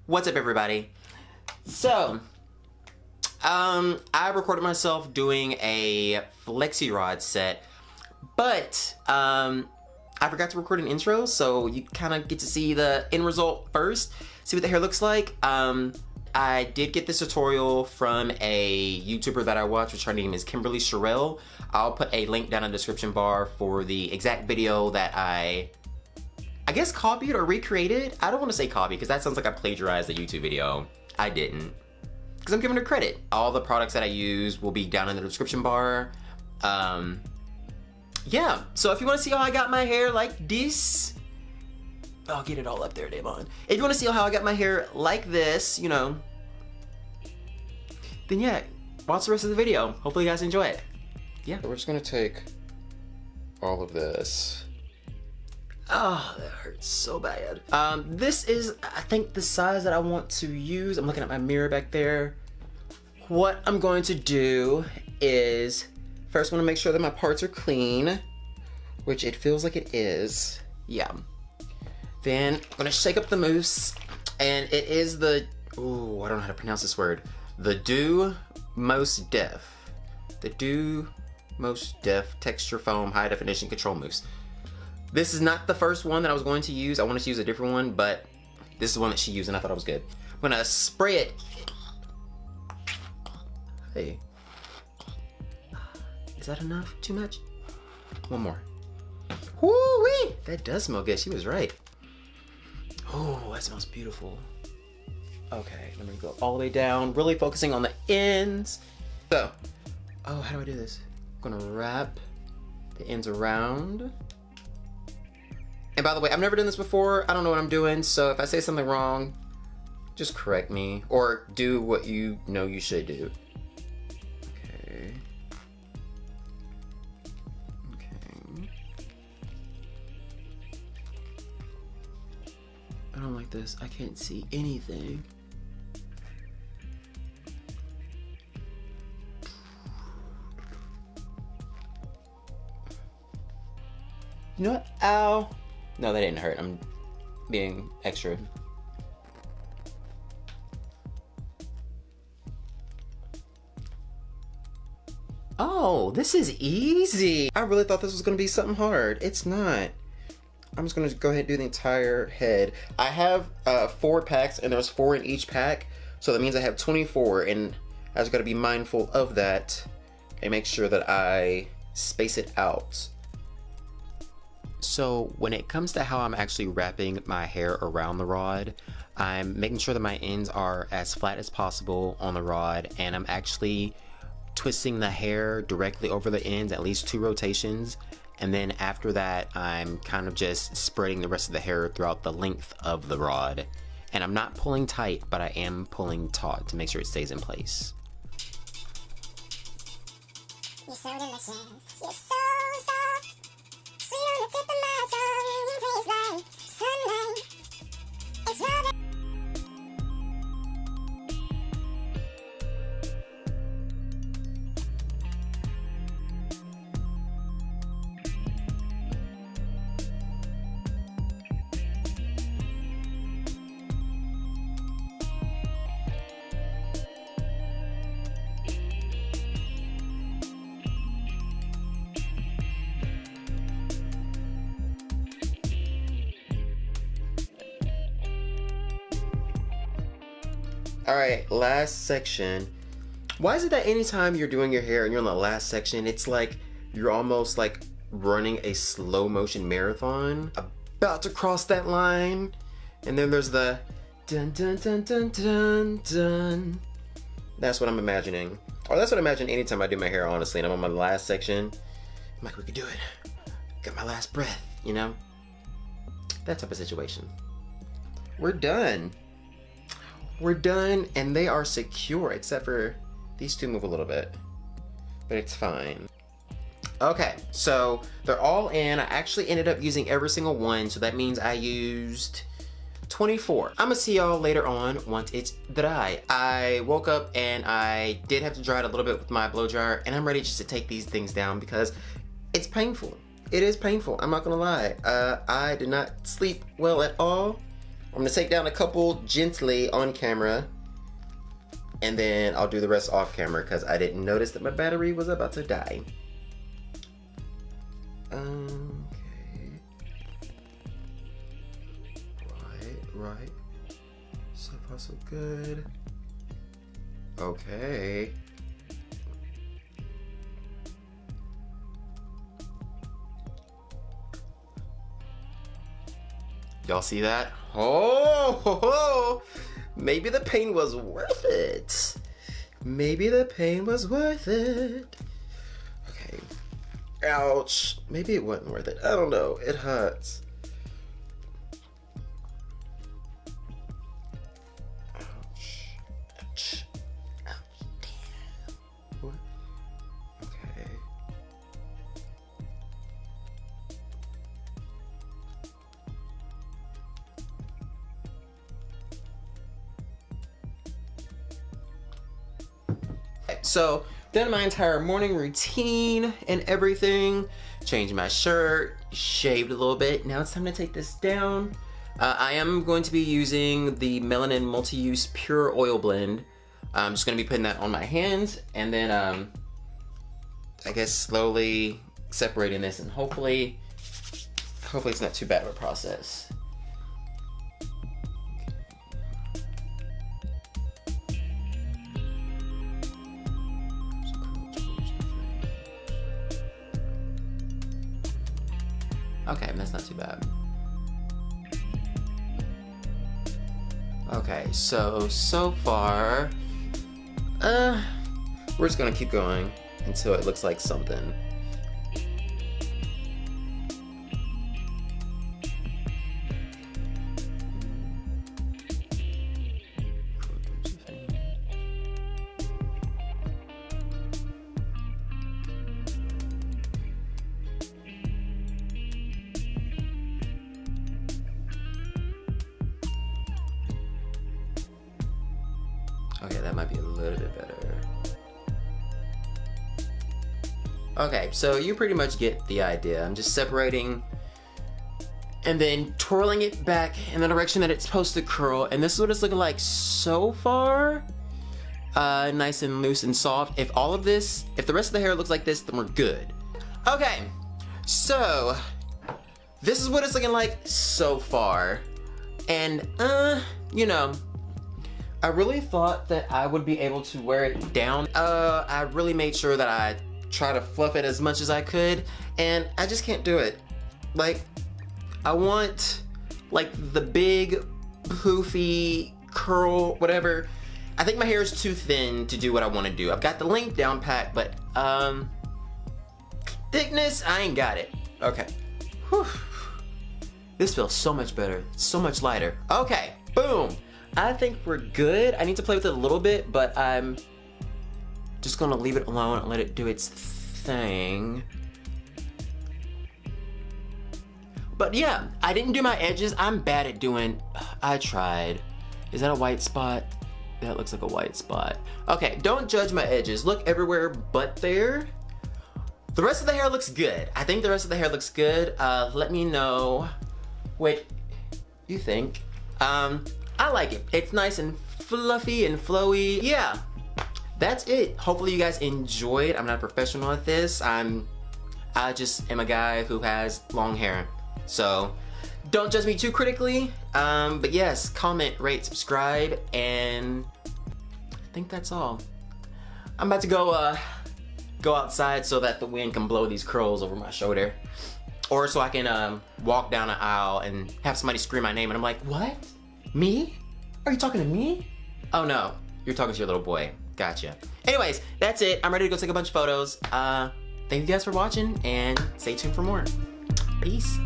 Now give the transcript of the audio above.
What's up, everybody? So, I recorded myself doing a Flexi rod set, but I forgot to record an intro, so you kind of get to see the end result first, see what the hair looks like. I did get this tutorial from a YouTuber that I watch, which her name is Kimberly Cherrrell. I'll put a link down in the description bar for the exact video that I guess copied or recreated. I don't want to say copy because that sounds like I plagiarized the YouTube video. I didn't, because I'm giving her credit. All the products that I use will be down in the description bar. Yeah, so if you want to see how I got my hair like this, I'll get it all up there, Devon. If you want to see how I got my hair like this, you know, then yeah, watch the rest of the video. Hopefully you guys enjoy it. Yeah. So we're just gonna take all of this. Oh, that hurts so bad. This is, I think, the size that I want to use. I'm looking at my mirror back there. What I'm going to do is, first I want to make sure that my parts are clean, which it feels like it is. Yeah. Then I'm gonna shake up the mousse, and it is the, ooh, I don't know how to pronounce this word. The Doux Mousse Def. The Doux Mousse Def Texture Foam High Definition Control Mousse. This is not the first one that I was going to use. I wanted to use a different one, but this is the one that she used and I thought it was good. I'm gonna spray it. Hey. Is that enough? Too much? One more. Woo-wee! That does smell good. She was right. Oh, that smells beautiful. Okay, let me go all the way down, really focusing on the ends. So, oh, how do I do this? I'm gonna wrap the ends around. And by the way, I've never done this before. I don't know what I'm doing, so if I say something wrong, just correct me or do what you know you should do. Okay. Okay. I don't like this. I can't see anything. You know what? Ow. No, that didn't hurt. I'm being extra. Oh, this is easy. I really thought this was gonna be something hard. It's not. I'm just gonna go ahead and do the entire head. I have 4 packs and there's 4 in each pack. So that means I have 24, and I just gotta be mindful of that and make sure that I space it out. So when it comes to how I'm actually wrapping my hair around the rod, I'm making sure that my ends are as flat as possible on the rod, and I'm actually twisting the hair directly over the ends, at least 2 rotations. And then after that, I'm kind of just spreading the rest of the hair throughout the length of the rod. And I'm not pulling tight, but I am pulling taut to make sure it stays in place. You're so delicious. You're so soft. Sweet on the tip of my tongue. You taste like sunlight. It's love. Alright, last section. Why is it that anytime you're doing your hair and you're in the last section, it's like you're almost like running a slow motion marathon, about to cross that line, and then there's the dun dun dun dun dun dun. That's what I'm imagining. Or that's what I imagine anytime I do my hair, honestly, and I'm on my last section. I'm like, we could do it. Got my last breath, you know? That type of situation. We're done. We're done, and they are secure, except for these two move a little bit, but it's fine. Okay, so they're all in. I actually ended up using every single one, so that means I used 24. I'm gonna see y'all later on once it's dry. I woke up and I did have to dry it a little bit with my blow dryer, and I'm ready just to take these things down because it's painful. It is painful, I'm not gonna lie. I did not sleep well at all I'm gonna take down a couple gently on camera, and then I'll do the rest off camera because I didn't notice that my battery was about to die. Okay. Right. So far so good. Okay. Y'all see that? Oh, maybe the pain was worth it. Maybe the pain was worth it. Okay. Ouch. Maybe it wasn't worth it. I don't know. It hurts. Ouch. Ouch. Ouch. Damn. What? Okay. So done my entire morning routine and everything. Changed my shirt, shaved a little bit. Now it's time to take this down. I am going to be using the Melanin multi-use pure oil blend. I'm just going to be putting that on my hands and then I guess slowly separating this, and hopefully it's not too bad of a process. Okay, that's not too bad. Okay, so far, we're just gonna keep going until it looks like something. Okay, that might be a little bit better. Okay, so you pretty much get the idea. I'm just separating and then twirling it back in the direction that it's supposed to curl. And this is what it's looking like so far. Nice and loose and soft. If the rest of the hair looks like this, then we're good. Okay, so this is what it's looking like so far. And, you know, I really thought that I would be able to wear it down. I really made sure that I try to fluff it as much as I could, and I just can't do it. Like, I want like the big poofy curl, whatever. I think my hair is too thin to do what I want to do. I've got the length down pat, but thickness, I ain't got it. Okay. Whew. This feels so much better. It's so much lighter. Okay, boom. I think we're good. I need to play with it a little bit, but I'm just gonna leave it alone and let it do its thing. But yeah, I didn't do my edges. I'm bad at doing, I tried. Is that a white spot? That looks like a white spot. Okay, don't judge my edges. Look everywhere but there. The rest of the hair looks good. I think the rest of the hair looks good. Let me know what you think. I like it. It's nice and fluffy and flowy. Yeah, that's it. Hopefully you guys enjoyed. I'm not a professional at this. I just am a guy who has long hair. So don't judge me too critically. But yes, comment, rate, subscribe, and I think that's all. I'm about to go outside so that the wind can blow these curls over my shoulder. Or so I can walk down an aisle and have somebody scream my name and I'm like, what? Me? Are you talking to me? Oh no, you're talking to your little boy. Gotcha. Anyways, that's it. I'm ready to go take a bunch of photos. Thank you guys for watching and stay tuned for more. Peace.